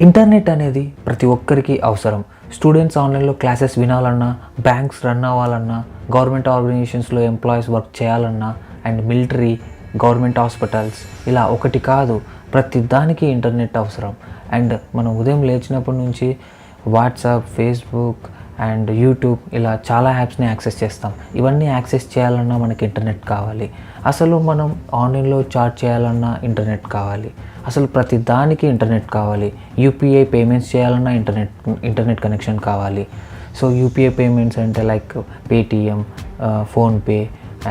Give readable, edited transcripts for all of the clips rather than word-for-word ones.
Internet అనేది ప్రతి ఒక్కరికి అవసరం. స్టూడెంట్స్ ఆన్లైన్లో క్లాసెస్ వినాలన్నా, బ్యాంక్స్ రన్ అవ్వాలన్నా, గవర్నమెంట్ ఆర్గనైజేషన్స్లో ఎంప్లాయీస్ వర్క్ చేయాలన్నా, అండ్ మిలిటరీ, గవర్నమెంట్ హాస్పిటల్స్ ఇలా ఒకటి కాదు, ప్రతి దానికి ఇంటర్నెట్ అవసరం. అండ్ మనం ఉదయం లేచినప్పటి నుంచి వాట్సాప్, ఫేస్బుక్ అండ్ యూట్యూబ్ ఇలా చాలా యాప్స్ని యాక్సెస్ చేస్తాం. ఇవన్నీ యాక్సెస్ చేయాలన్నా మనకి ఇంటర్నెట్ కావాలి. అసలు మనం ఆన్లైన్లో చాట్ చేయాలన్నా ఇంటర్నెట్ కావాలి. అసలు ప్రతి దానికి ఇంటర్నెట్ కావాలి. యూపీఐ పేమెంట్స్ చేయాలన్నా ఇంటర్నెట్ కనెక్షన్ కావాలి. సో యూపీఐ పేమెంట్స్ అంటే like Paytm, PhonePe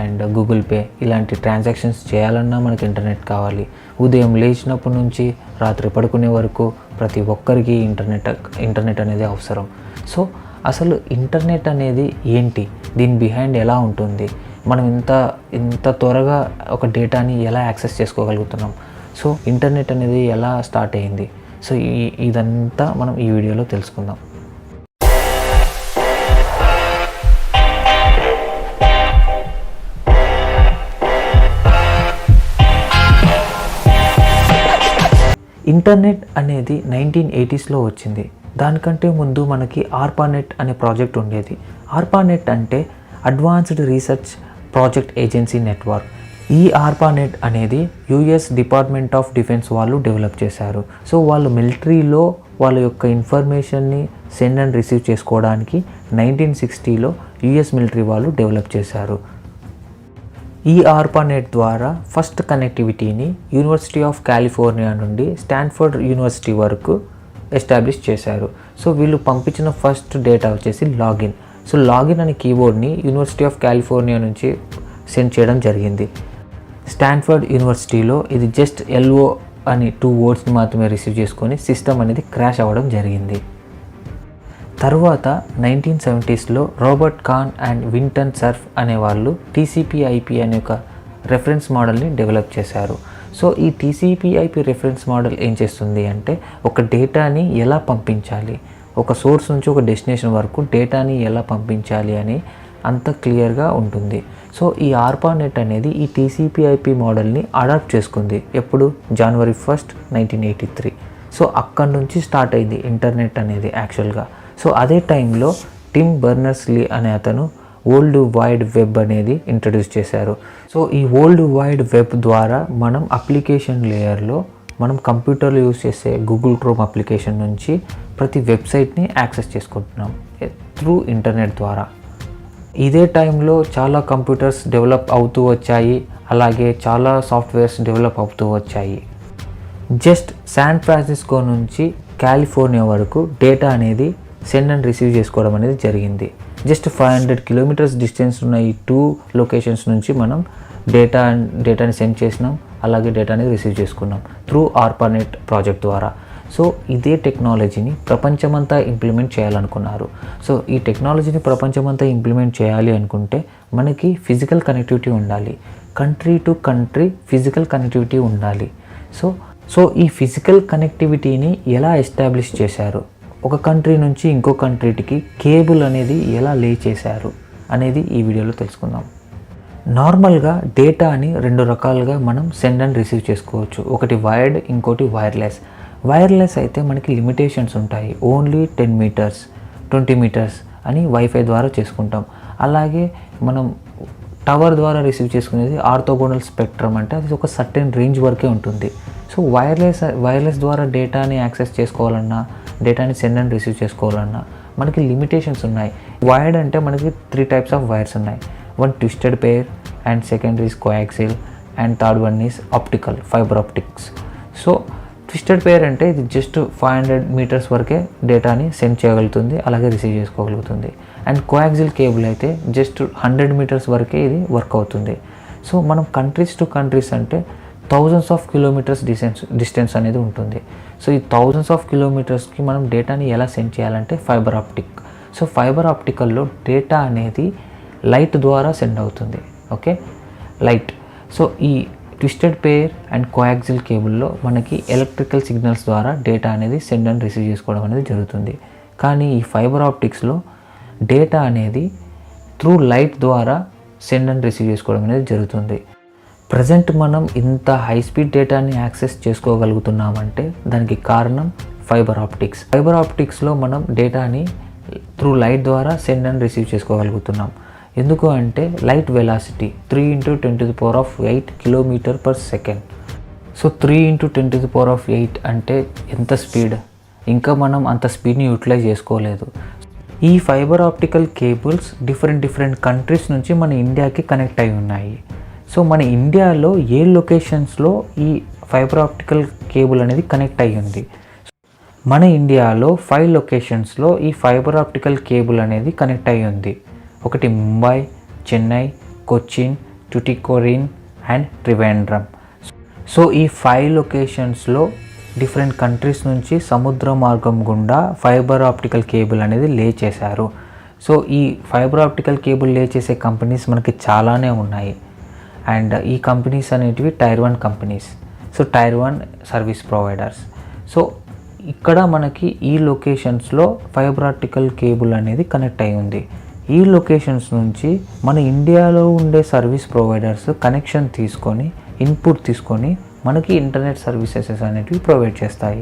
and Google pay ఇలాంటి ట్రాన్సాక్షన్స్ చేయాలన్నా మనకి ఇంటర్నెట్ కావాలి. ఉదయం లేచినప్పటి నుంచి రాత్రి పడుకునే వరకు ప్రతి ఒక్కరికి ఇంటర్నెట్ అనేది అవసరం. సో అసలు ఇంటర్నెట్ అనేది ఏంటి, దీని బిహైండ్ ఎలా ఉంటుంది, మనం ఇంత త్వరగా ఒక డేటాని ఎలా యాక్సెస్ చేసుకోగలుగుతున్నాం, సో ఇంటర్నెట్ అనేది ఎలా స్టార్ట్ అయింది, సో ఇదంతా మనం ఈ వీడియోలో తెలుసుకుందాం. ఇంటర్నెట్ అనేది 1980స్లో వచ్చింది. దానికంటే ముందు మనకి ఆర్పానెట్ అనే ప్రాజెక్ట్ ఉండేది. ఆర్పానెట్ అంటే advanced research project agency network. ఈ ఆర్పానెట్ అనేది యుఎస్ డిపార్ట్మెంట్ ఆఫ్ డిఫెన్స్ వాళ్ళు డెవలప్ చేశారు. సో వాళ్ళు మిలిటరీలో వాళ్ళ యొక్క ఇన్ఫర్మేషన్ని సెండ్ అండ్ రిసీవ్ చేసుకోవడానికి 1960లో యుఎస్ మిలిటరీ వాళ్ళు డెవలప్ చేశారు. ఈ ఆర్పానెట్ ద్వారా ఫస్ట్ కనెక్టివిటీని యూనివర్సిటీ ఆఫ్ కాలిఫోర్నియా నుండి స్టాన్ఫర్డ్ యూనివర్సిటీ వరకు ఎస్టాబ్లిష్ చేశారు. సో వీళ్ళు పంపించిన ఫస్ట్ డేటా వచ్చేసి లాగిన్. సో లాగిన్ అనే కీబోర్డ్ని యూనివర్సిటీ ఆఫ్ కాలిఫోర్నియా నుంచి సెండ్ చేయడం జరిగింది. స్టాన్ఫర్డ్ యూనివర్సిటీలో ఇది జస్ట్ ఎల్ఓ అని 2 వర్డ్స్ని మాత్రమే రిసీవ్ చేసుకొని సిస్టమ్ అనేది క్రాష్ అవ్వడం జరిగింది. తర్వాత 1970స్లో Robert Kahn and Vinton Cerf అనేవాళ్ళు TCP/IP అనే ఒక రెఫరెన్స్ మోడల్ని డెవలప్ చేశారు. సో ఈ TCP/IP రెఫరెన్స్ మోడల్ ఏం చేస్తుంది అంటే ఒక డేటాని ఎలా పంపించాలి, ఒక సోర్స్ నుంచి ఒక డెస్టినేషన్ వరకు డేటాని ఎలా పంపించాలి అని అంత క్లియర్గా ఉంటుంది. సో ఈ ఆర్పానెట్ అనేది ఈ TCP/IP మోడల్ని అడాప్ట్ చేసుకుంది. ఎప్పుడు? January 1st, 1983. సో అక్కడి నుంచి స్టార్ట్ అయింది ఇంటర్నెట్ అనేది యాక్చువల్గా. సో అదే టైంలో టిమ్ బర్నర్స్-లీ అనే అతను వరల్డ్ వైడ్ వెబ్ అనేది ఇంట్రడ్యూస్ చేశారు. సో ఈ వరల్డ్ వైడ్ వెబ్ ద్వారా మనం అప్లికేషన్ లేయర్లో మనం కంప్యూటర్లో యూజ్ చేసే గూగుల్ క్రోమ్ అప్లికేషన్ నుంచి ప్రతి వెబ్సైట్ని యాక్సెస్ చేసుకుంటున్నాం త్రూ ఇంటర్నెట్ ద్వారా. ఇదే టైంలో చాలా కంప్యూటర్స్ డెవలప్ అవుతూ వచ్చాయి, అలాగే చాలా సాఫ్ట్వేర్స్ డెవలప్ అవుతూ వచ్చాయి. జస్ట్ శాన్ ఫ్రాన్సిస్కో నుంచి కాలిఫోర్నియా వరకు డేటా అనేది సెండ్ అండ్ రిసీవ్ చేసుకోవడం అనేది జరిగింది. జస్ట్ 500 కిలోమీటర్స్ డిస్టెన్స్ ఉన్న ఈ 2 లొకేషన్స్ నుంచి మనం డేటాని సెండ్ చేసినాం, అలాగే డేటాని రిసీవ్ చేసుకున్నాం త్రూ ఆర్పానెట్ ప్రాజెక్ట్ ద్వారా. సో ఇదే టెక్నాలజీని ప్రపంచమంతా ఇంప్లిమెంట్ చేయాలనుకున్నారు. సో ఈ టెక్నాలజీని ప్రపంచమంతా ఇంప్లిమెంట్ చేయాలి అనుకుంటే మనకి ఫిజికల్ కనెక్టివిటీ ఉండాలి, country to country physical connectivity ఉండాలి. సో ఈ ఫిజికల్ కనెక్టివిటీని ఎలా ఎస్టాబ్లిష్ చేశారు, ఒక కంట్రీ నుంచి ఇంకో కంట్రీకి కేబుల్ అనేది ఎలా లే చేశారు అనేది ఈ వీడియోలో తెలుసుకుందాం. నార్మల్గా డేటాని 2 రకాలుగా మనం సెండ్ అండ్ రిసీవ్ చేసుకోవచ్చు. ఒకటి వైర్డ్, ఇంకోటి వైర్లెస్. వైర్లెస్ అయితే మనకి లిమిటేషన్స్ ఉంటాయి. ఓన్లీ 10 మీటర్స్, 20 మీటర్స్ అని వైఫై ద్వారా చేసుకుంటాం. అలాగే మనం టవర్ ద్వారా రిసీవ్ చేసుకునేది ఆర్థోగోనల్ స్పెక్ట్రమ్, అంటే అది ఒక సర్టెన్ రేంజ్ వరకే ఉంటుంది. సో వైర్లెస్ ద్వారా డేటాని యాక్సెస్ చేసుకోవాలన్నా, డేటాని సెండ్ అండ్ రిసీవ్ చేసుకోవాలన్నా మనకి లిమిటేషన్స్ ఉన్నాయి. వైర్డ్ అంటే మనకి 3 టైప్స్ ఆఫ్ వైర్స్ ఉన్నాయి. One twisted pair, and second is coaxial, and third one is optical, fibre optics. So twisted pair అంటే ఇది జస్ట్ 500 మీటర్స్ వరకే డేటాని సెండ్ చేయగలుగుతుంది, అలాగే రిసీవ్ చేసుకోగలుగుతుంది. అండ్ కోయాక్సిల్ కేబుల్ అయితే జస్ట్ 100 మీటర్స్ వరకే ఇది వర్క్ అవుతుంది. సో మనం కంట్రీస్ టు కంట్రీస్ అంటే థౌజండ్స్ ఆఫ్ కిలోమీటర్స్ డిస్టెన్స్ అనేది ఉంటుంది. సో ఈ థౌజండ్స్ ఆఫ్ కిలోమీటర్స్కి మనం డేటాని ఎలా సెండ్ చేయాలంటే ఫైబర్ ఆప్టిక్. సో ఫైబర్ ఆప్టికల్లో డేటా అనేది లైట్ ద్వారా సెండ్ అవుతుంది. Okay, light. సో ఈ ట్విస్టెడ్ పెయిర్ అండ్ కోయాక్సిల్ కేబుల్లో మనకి ఎలక్ట్రికల్ సిగ్నల్స్ ద్వారా డేటా అనేది సెండ్ అండ్ రిసీవ్ చేసుకోవడం అనేది జరుగుతుంది. కానీ ఈ ఫైబర్ ఆప్టిక్స్లో డేటా అనేది త్రూ లైట్ ద్వారా సెండ్ అండ్ రిసీవ్ చేసుకోవడం అనేది జరుగుతుంది. ప్రజెంట్ మనం ఇంత హై స్పీడ్ డేటాని యాక్సెస్ చేసుకోగలుగుతున్నామంటే దానికి కారణం ఫైబర్ ఆప్టిక్స్లో మనం డేటాని త్రూ లైట్ ద్వారా సెండ్ అండ్ రిసీవ్ చేసుకోగలుగుతున్నాం. ఎందుకు అంటే లైట్ వెలాసిటీ 3 × 10⁸ km/s. సో 3 × 10⁸ అంటే ఎంత స్పీడ్, ఇంకా మనం అంత స్పీడ్ని యూటిలైజ్ చేసుకోలేదు. ఈ fibre optical cables different countries నుంచి మన ఇండియాకి కనెక్ట్ అయి ఉన్నాయి. సో మన ఇండియాలో ఏ లొకేషన్స్లో ఈ ఫైబర్ ఆప్టికల్ కేబుల్ అనేది కనెక్ట్ అయ్యి ఉంది. మన ఇండియాలో 5 లొకేషన్స్లో ఈ ఫైబర్ ఆప్టికల్ కేబుల్ అనేది కనెక్ట్ అయ్యి ఉంది. ఒకటి ముంబై, చెన్నై, కొచ్చిన్, టుటికోరిన్ అండ్ త్రివేంద్రం. సో ఈ 5 లొకేషన్స్లో డిఫరెంట్ కంట్రీస్ నుంచి సముద్ర మార్గం గుండా ఫైబర్ ఆప్టికల్ కేబుల్ అనేది లే చేశారు. సో ఈ ఫైబర్ ఆప్టికల్ కేబుల్ లే చేసే కంపెనీస్ మనకి చాలానే ఉన్నాయి. అండ్ ఈ కంపెనీస్ అనేటివి tier 1 companies. So tier 1 service providers. So ఇక్కడ మనకి ఈ లొకేషన్స్లో ఫైబర్ ఆప్టికల్ కేబుల్ అనేది కనెక్ట్ అయి ఉంది. ఈ లొకేషన్స్ నుంచి మన ఇండియాలో ఉండే సర్వీస్ ప్రొవైడర్స్ కనెక్షన్ తీసుకొని ఇన్పుట్ తీసుకొని మనకి ఇంటర్నెట్ సర్వీసెస్ అనేటివి ప్రొవైడ్ చేస్తాయి.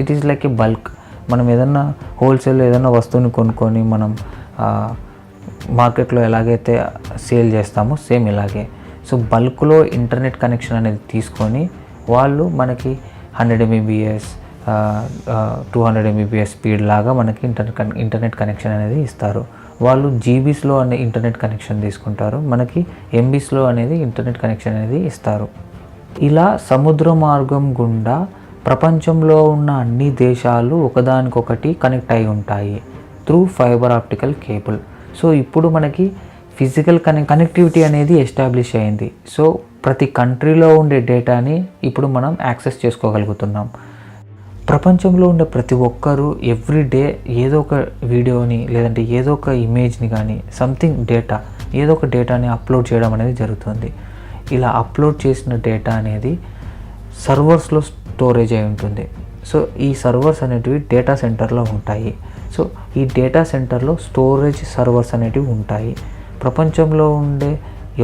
It is like a bulk. మనం ఏదన్నా హోల్సేల్ ఏదైనా వస్తువుని కొనుక్కొని మనం మార్కెట్లో ఎలాగైతే సేల్ చేస్తామో సేమ్ ఇలాగే. సో బల్క్లో ఇంటర్నెట్ కనెక్షన్ అనేది తీసుకొని వాళ్ళు మనకి 100 Mbps 200 Mbps స్పీడ్ లాగా మనకి ఇంటర్నెట్ కనెక్షన్ అనేది ఇస్తారు. వాళ్ళు జీబీస్లో అనే ఇంటర్నెట్ కనెక్షన్ తీసుకుంటారు, మనకి ఎంబీస్లో అనేది ఇంటర్నెట్ కనెక్షన్ అనేది ఇస్తారు. ఇలా సముద్ర మార్గం గుండా ప్రపంచంలో ఉన్న అన్ని దేశాలు ఒకదానికొకటి కనెక్ట్ అయి ఉంటాయి through fibre optical cable. So ఇప్పుడు మనకి ఫిజికల్ కనెక్టివిటీ అనేది ఎస్టాబ్లిష్ అయింది. సో ప్రతి కంట్రీలో ఉండే డేటాని ఇప్పుడు మనం యాక్సెస్ చేసుకోగలుగుతున్నాం. ప్రపంచంలో ఉండే ప్రతి ఒక్కరూ ఎవ్రీడే ఏదో ఒక వీడియోని లేదంటే ఏదో ఒక ఇమేజ్ని కానీ సంథింగ్ ఏదో ఒక డేటాని అప్లోడ్ చేయడం అనేది జరుగుతుంది. ఇలా అప్లోడ్ చేసిన డేటా అనేది సర్వర్స్లో స్టోరేజ్ అయి ఉంటుంది. సో ఈ సర్వర్స్ అనేటివి డేటా సెంటర్లో ఉంటాయి. సో ఈ డేటా సెంటర్లో స్టోరేజ్ సర్వర్స్ అనేటివి ఉంటాయి. ప్రపంచంలో ఉండే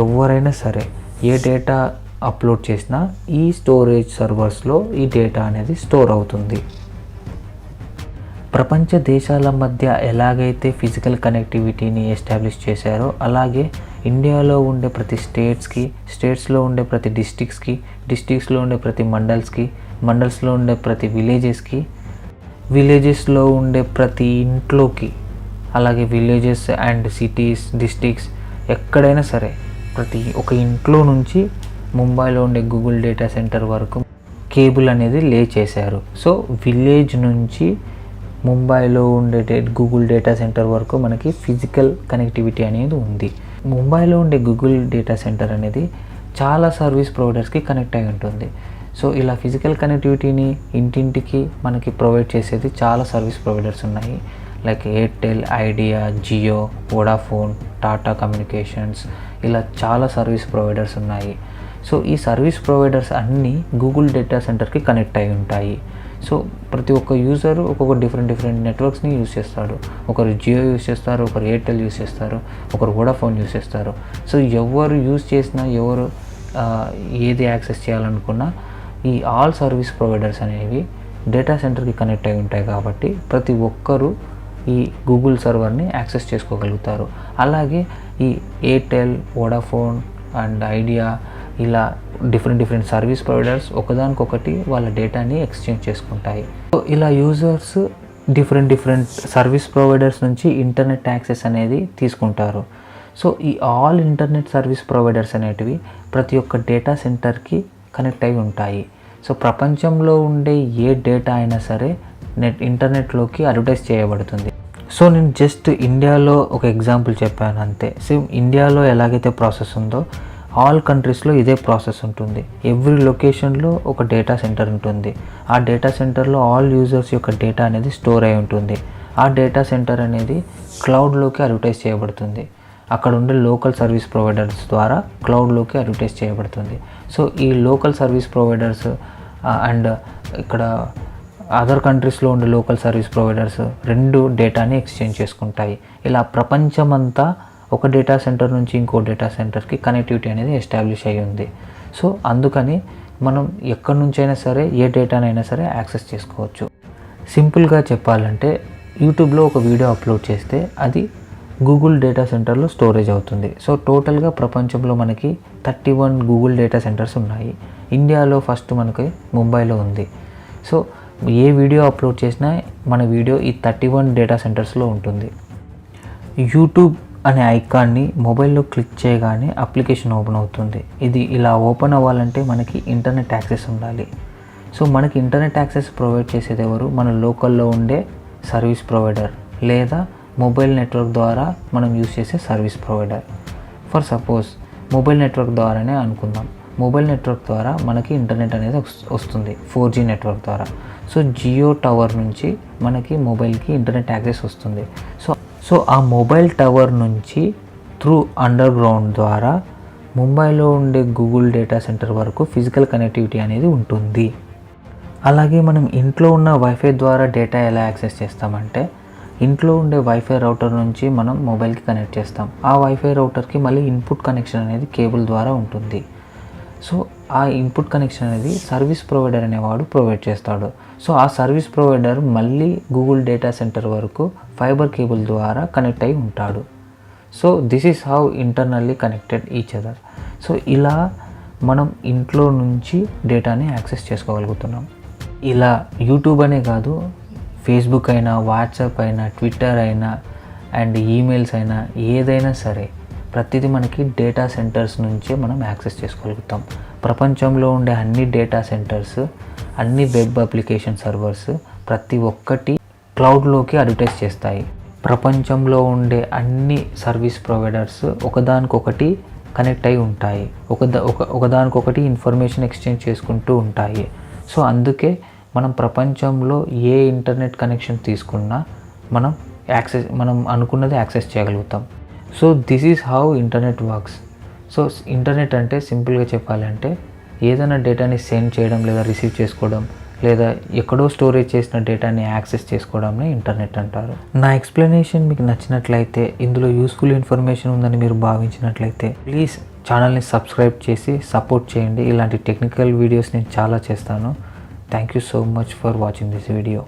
ఎవరైనా సరే ఏ డేటా అప్లోడ్ చేసినా ఈ స్టోరేజ్ సర్వర్స్లో ఈ డేటా అనేది స్టోర్ అవుతుంది. ప్రపంచ దేశాల మధ్య ఎలాగైతే ఫిజికల్ కనెక్టివిటీని ఎస్టాబ్లిష్ చేశారో అలాగే ఇండియాలో ఉండే ప్రతి స్టేట్స్లో ఉండే ప్రతి డిస్ట్రిక్ట్స్లో ఉండే ప్రతి మండల్స్లో ఉండే ప్రతి విలేజెస్లో ఉండే ప్రతి ఇంట్లోకి, అలాగే విలేజెస్ అండ్ సిటీస్ డిస్ట్రిక్ట్స్ ఎక్కడైనా సరే ప్రతి ఒక ఇంట్లో నుంచి ముంబైలో ఉండే గూగుల్ డేటా సెంటర్ వరకు కేబుల్ అనేది లే చేశారు. సో విలేజ్ నుంచి ముంబైలో ఉండే గూగుల్ డేటా సెంటర్ వరకు మనకి ఫిజికల్ కనెక్టివిటీ అనేది ఉంది. ముంబైలో ఉండే గూగుల్ డేటా సెంటర్ అనేది చాలా సర్వీస్ ప్రొవైడర్స్కి కనెక్ట్ అయి ఉంటుంది. సో ఇలా ఫిజికల్ కనెక్టివిటీని ఇంటింటికి మనకి ప్రొవైడ్ చేసేది చాలా సర్వీస్ ప్రొవైడర్స్ ఉన్నాయి. Like Airtel, Idea, Jio, Vodafone, Tata communications, ఇలా చాలా సర్వీస్ ప్రొవైడర్స్ ఉన్నాయి. సో ఈ సర్వీస్ ప్రొవైడర్స్ అన్నీ గూగుల్ డేటా సెంటర్కి కనెక్ట్ అయి ఉంటాయి. సో ప్రతి ఒక్క యూజర్ ఒక్కొక్క డిఫరెంట్ నెట్వర్క్స్ని యూజ్ చేస్తాడు. ఒకరు జియో యూజ్ చేస్తారు, ఒకరు ఎయిర్టెల్ యూజ్ చేస్తారు, ఒకరు వోడాఫోన్ యూజ్ చేస్తారు. సో ఎవరు యూజ్ చేసినా ఎవరు ఏది యాక్సెస్ చేయాలనుకున్నా ఈ ఆల్ సర్వీస్ ప్రొవైడర్స్ అనేవి డేటా సెంటర్కి కనెక్ట్ అయి ఉంటాయి కాబట్టి ప్రతి ఒక్కరూ ఈ గూగుల్ సర్వర్ని యాక్సెస్ చేసుకోగలుగుతారు. అలాగే ఈ ఎయిర్టెల్, వోడాఫోన్ అండ్ ఐడియా ఇలా డిఫరెంట్ సర్వీస్ ప్రొవైడర్స్ ఒకదానికొకటి వాళ్ళ డేటాని ఎక్స్చేంజ్ చేసుకుంటాయి. సో ఇలా యూజర్స్ డిఫరెంట్ సర్వీస్ ప్రొవైడర్స్ నుంచి ఇంటర్నెట్ యాక్సెస్ అనేది తీసుకుంటారు. సో ఈ ఆల్ ఇంటర్నెట్ సర్వీస్ ప్రొవైడర్స్ అనేటివి ప్రతి ఒక్క డేటా సెంటర్కి కనెక్ట్ అయి ఉంటాయి. సో ప్రపంచంలో ఉండే ఏ డేటా అయినా సరే ఇంటర్నెట్లోకి అడ్వర్టైజ్ చేయబడుతుంది. సో నేను జస్ట్ ఇండియాలో ఒక ఎగ్జాంపుల్ చెప్పాను అంతే. సో ఇండియాలో ఎలాగైతే ప్రాసెస్ ఉందో ఆల్ కంట్రీస్లో ఇదే ప్రాసెస్ ఉంటుంది. ఎవ్రీ లొకేషన్లో ఒక డేటా సెంటర్ ఉంటుంది. ఆ డేటా సెంటర్లో ఆల్ యూజర్స్ యొక్క డేటా అనేది స్టోర్ అయి ఉంటుంది. ఆ డేటా సెంటర్ అనేది క్లౌడ్లోకి అడ్వర్టైజ్ చేయబడుతుంది. అక్కడ ఉండే లోకల్ సర్వీస్ ప్రొవైడర్స్ ద్వారా క్లౌడ్లోకి అడ్వర్టైజ్ చేయబడుతుంది. సో ఈ లోకల్ సర్వీస్ ప్రొవైడర్స్ అండ్ ఇక్కడ అదర్ కంట్రీస్లో ఉండే లోకల్ సర్వీస్ ప్రొవైడర్స్ రెండు డేటాని ఎక్స్చేంజ్ చేసుకుంటాయి. ఇలా ప్రపంచమంతా ఒక డేటా సెంటర్ నుంచి ఇంకో డేటా సెంటర్కి కనెక్టివిటీ అనేది ఎస్టాబ్లిష్ అయ్యి ఉంది. సో అందుకని మనం ఎక్కడి నుంచైనా సరే ఏ డేటానైనా సరే యాక్సెస్ చేసుకోవచ్చు. సింపుల్గా చెప్పాలంటే యూట్యూబ్లో ఒక వీడియో అప్లోడ్ చేస్తే అది గూగుల్ డేటా సెంటర్లో స్టోరేజ్ అవుతుంది. సో టోటల్గా ప్రపంచంలో మనకి 31 గూగుల్ డేటా సెంటర్స్ ఉన్నాయి. ఇండియాలో ఫస్ట్ మనకి ముంబైలో ఉంది. సో ఏ వీడియో అప్లోడ్ చేసినా మన వీడియో ఈ 31 డేటా సెంటర్స్లో ఉంటుంది. యూట్యూబ్ అనే ఐకాన్ని మొబైల్లో క్లిక్ చేయగానే అప్లికేషన్ ఓపెన్ అవుతుంది. ఇది ఇలా ఓపెన్ అవ్వాలంటే మనకి ఇంటర్నెట్ యాక్సెస్ ఉండాలి. సో మనకి ఇంటర్నెట్ యాక్సెస్ ప్రొవైడ్ చేసేది ఎవరు? మన లోకల్లో ఉండే సర్వీస్ ప్రొవైడర్ లేదా మొబైల్ నెట్వర్క్ ద్వారా మనం యూజ్ చేసే service provider. For suppose mobile network ద్వారానే అనుకుందాం. మొబైల్ నెట్వర్క్ ద్వారా మనకి ఇంటర్నెట్ అనేది వస్తుంది 4G నెట్వర్క్ ద్వారా. సో జియో టవర్ నుంచి మనకి మొబైల్కి ఇంటర్నెట్ యాక్సెస్ వస్తుంది. సో ఆ మొబైల్ టవర్ నుంచి త్రూ అండర్ గ్రౌండ్ ద్వారా ముంబైలో ఉండే గూగుల్ డేటా సెంటర్ వరకు ఫిజికల్ కనెక్టివిటీ అనేది ఉంటుంది. అలాగే మనం ఇంట్లో ఉన్న వైఫై ద్వారా డేటా ఎలా యాక్సెస్ చేస్తామంటే, ఇంట్లో ఉండే వైఫై రౌటర్ నుంచి మనం మొబైల్కి కనెక్ట్ చేస్తాం. ఆ వైఫై రౌటర్కి మళ్ళీ ఇన్పుట్ కనెక్షన్ అనేది కేబుల్ ద్వారా ఉంటుంది. సో ఆ ఇన్పుట్ కనెక్షన్ అనేది సర్వీస్ ప్రొవైడర్ అనేవాడు ప్రొవైడ్ చేస్తాడు. సో ఆ సర్వీస్ ప్రొవైడర్ మళ్ళీ గూగుల్ డేటా సెంటర్ వరకు ఫైబర్ కేబుల్ ద్వారా కనెక్ట్ అయి ఉంటాడు. So this is how internally connected each other. So ఇలా మనం ఇంట్లో నుంచి డేటాని యాక్సెస్ చేసుకోగలుగుతున్నాం. ఇలా యూట్యూబ్ అనే కాదు, ఫేస్బుక్ అయినా, వాట్సాప్ అయినా, ట్విట్టర్ అయినా అండ్ ఈమెయిల్స్ అయినా ఏదైనా సరే ప్రతిదీ మనకి డేటా సెంటర్స్ నుంచే మనం యాక్సెస్ చేసుకోగలుగుతాం. ప్రపంచంలో ఉండే అన్ని డేటా సెంటర్స్, అన్ని వెబ్ అప్లికేషన్ సర్వర్స్ ప్రతి ఒక్కటి క్లౌడ్లోకి అడ్వర్టైజ్ చేస్తాయి. ప్రపంచంలో ఉండే అన్ని సర్వీస్ ప్రొవైడర్స్ ఒకదానికొకటి కనెక్ట్ అయి ఉంటాయి. ఒకదానికొకటి ఇన్ఫర్మేషన్ ఎక్స్చేంజ్ చేసుకుంటూ ఉంటాయి. సో అందుకే మనం ప్రపంచంలో ఏ ఇంటర్నెట్ కనెక్షన్ తీసుకున్నా మనం అనుకున్నది యాక్సెస్ చేయగలుగుతాం. So this is how internet works. So internet అంటే సింపుల్గా చెప్పాలంటే ఏదైనా డేటాని సెండ్ చేయడం లేదా రిసీవ్ చేసుకోవడం లేదా ఎక్కడో స్టోరేజ్ చేసిన డేటాని యాక్సెస్ చేసుకోవడాన్ని ఇంటర్నెట్ అంటారు. నా ఎక్స్ప్లెనేషన్ మీకు నచ్చినట్లయితే, ఇందులో యూస్ఫుల్ ఇన్ఫర్మేషన్ ఉందని మీరు భావించినట్లయితే ప్లీజ్ ఛానల్ని సబ్స్క్రైబ్ చేసి సపోర్ట్ చేయండి. ఇలాంటి టెక్నికల్ వీడియోస్ నేను చాలా చేస్తాను. Thank you so much for watching this video.